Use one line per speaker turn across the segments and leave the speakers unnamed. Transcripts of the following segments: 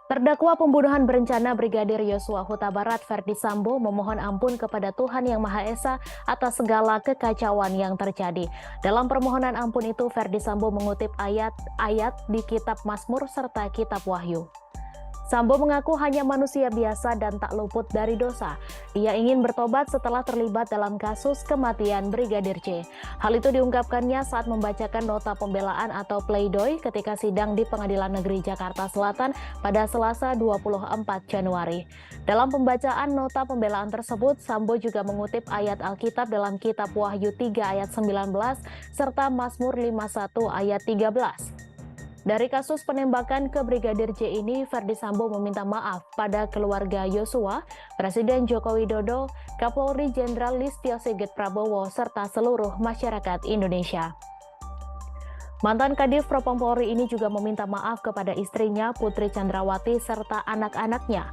Terdakwa pembunuhan berencana Brigadir Yosua Huta Barat Ferdi Sambo memohon ampun kepada Tuhan Yang Maha Esa atas segala kekacauan yang terjadi. Dalam permohonan ampun itu, Ferdi Sambo mengutip ayat-ayat di Kitab Mazmur serta Kitab Wahyu. Sambo mengaku hanya manusia biasa dan tak luput dari dosa. Ia ingin bertobat setelah terlibat dalam kasus kematian Brigadir J. Hal itu diungkapkannya saat membacakan nota pembelaan atau pleidoy ketika sidang di Pengadilan Negeri Jakarta Selatan pada Selasa 24 Januari. Dalam pembacaan nota pembelaan tersebut, Sambo juga mengutip ayat Alkitab dalam Kitab Wahyu 3 ayat 19 serta Mazmur 51 ayat 13. Dari kasus penembakan ke Brigadir J ini, Ferdi Sambo meminta maaf pada keluarga Yosua, Presiden Joko Widodo, Kapolri Jenderal Listio Sigit Prabowo, serta seluruh masyarakat Indonesia. Mantan Kadif Propam Polri ini juga meminta maaf kepada istrinya Putri Chandrawati serta anak-anaknya.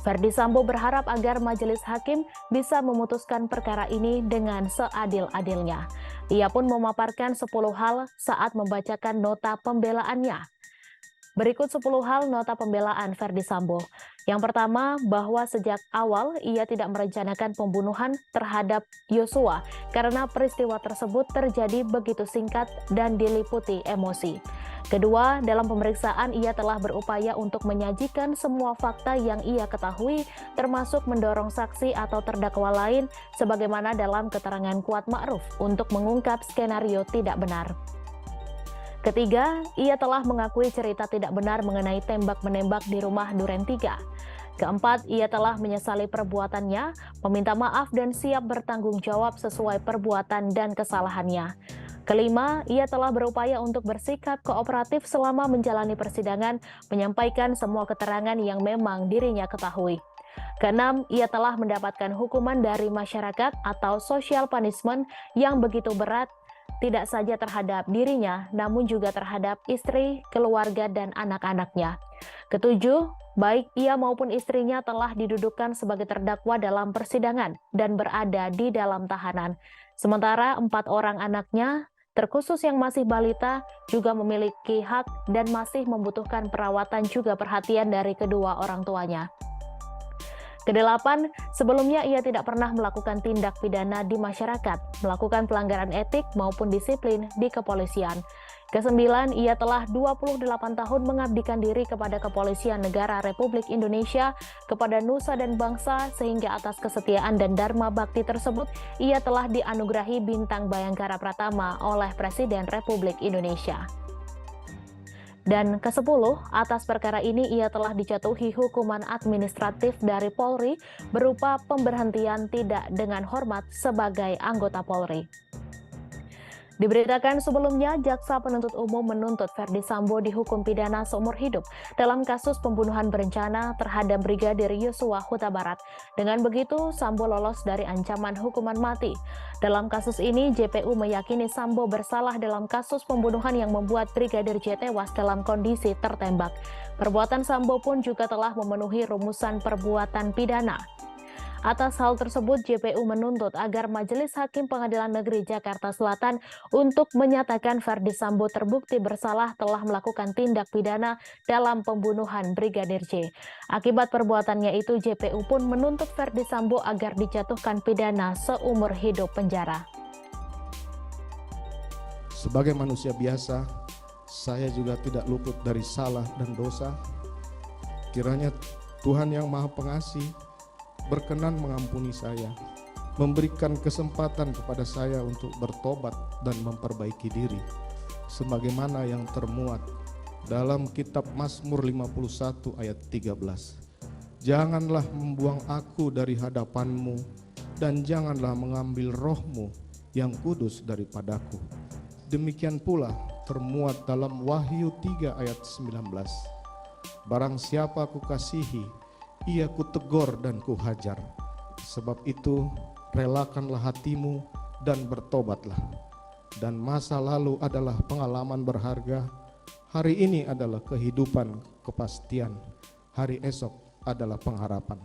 Ferdi Sambo berharap agar majelis hakim bisa memutuskan perkara ini dengan seadil-adilnya. Ia pun memaparkan 10 hal saat membacakan nota pembelaannya. Berikut 10 hal nota pembelaan Ferdi Sambo. Yang pertama, bahwa sejak awal ia tidak merencanakan pembunuhan terhadap Yosua karena peristiwa tersebut terjadi begitu singkat dan diliputi emosi. Kedua, dalam pemeriksaan ia telah berupaya untuk menyajikan semua fakta yang ia ketahui, termasuk mendorong saksi atau terdakwa lain sebagaimana dalam keterangan Kuat Ma'ruf untuk mengungkap skenario tidak benar. Ketiga, ia telah mengakui cerita tidak benar mengenai tembak-menembak di rumah Duren 3. Keempat, ia telah menyesali perbuatannya, meminta maaf dan siap bertanggung jawab sesuai perbuatan dan kesalahannya. Kelima, ia telah berupaya untuk bersikap kooperatif selama menjalani persidangan, menyampaikan semua keterangan yang memang dirinya ketahui. Keenam, ia telah mendapatkan hukuman dari masyarakat atau social punishment yang begitu berat, tidak saja terhadap dirinya, namun juga terhadap istri, keluarga, dan anak-anaknya. Ketujuh, baik ia maupun istrinya telah didudukkan sebagai terdakwa dalam persidangan dan berada di dalam tahanan. Sementara 4 orang anaknya, terkhusus yang masih balita, juga memiliki hak dan masih membutuhkan perawatan juga perhatian dari kedua orang tuanya. Kedelapan, sebelumnya ia tidak pernah melakukan tindak pidana di masyarakat, melakukan pelanggaran etik maupun disiplin di kepolisian. Kesembilan, ia telah 28 tahun mengabdikan diri kepada Kepolisian Negara Republik Indonesia, kepada nusa dan bangsa, sehingga atas kesetiaan dan dharma bakti tersebut, ia telah dianugerahi Bintang Bayangkara Pratama oleh Presiden Republik Indonesia. Dan ke-10, atas perkara ini ia telah dijatuhi hukuman administratif dari Polri berupa pemberhentian tidak dengan hormat sebagai anggota Polri. Diberitakan sebelumnya, Jaksa Penuntut Umum menuntut Ferdi Sambo dihukum pidana seumur hidup dalam kasus pembunuhan berencana terhadap Brigadir Yosua Huta Barat. Dengan begitu, Sambo lolos dari ancaman hukuman mati. Dalam kasus ini, JPU meyakini Sambo bersalah dalam kasus pembunuhan yang membuat Brigadir J tewas dalam kondisi tertembak. Perbuatan Sambo pun juga telah memenuhi rumusan perbuatan pidana. Atas hal tersebut, JPU menuntut agar Majelis Hakim Pengadilan Negeri Jakarta Selatan untuk menyatakan Ferdi Sambo terbukti bersalah telah melakukan tindak pidana dalam pembunuhan Brigadir J. Akibat perbuatannya itu, JPU pun menuntut Ferdi Sambo agar dijatuhkan pidana seumur hidup penjara.
Sebagai manusia biasa, saya juga tidak luput dari salah dan dosa. Kiranya Tuhan yang Maha Pengasih berkenan mengampuni saya, memberikan kesempatan kepada saya untuk bertobat dan memperbaiki diri, sebagaimana yang termuat dalam Kitab Mazmur 51 ayat 13. Janganlah membuang aku dari hadapanmu, dan janganlah mengambil rohmu yang kudus daripadaku. Demikian pula termuat dalam Wahyu 3 ayat 19. Barang siapa kukasihi, ia kutegur dan kuhajar. Sebab itu relakanlah hatimu dan bertobatlah. Dan masa lalu adalah pengalaman berharga, hari ini adalah kehidupan kepastian, hari esok adalah pengharapan.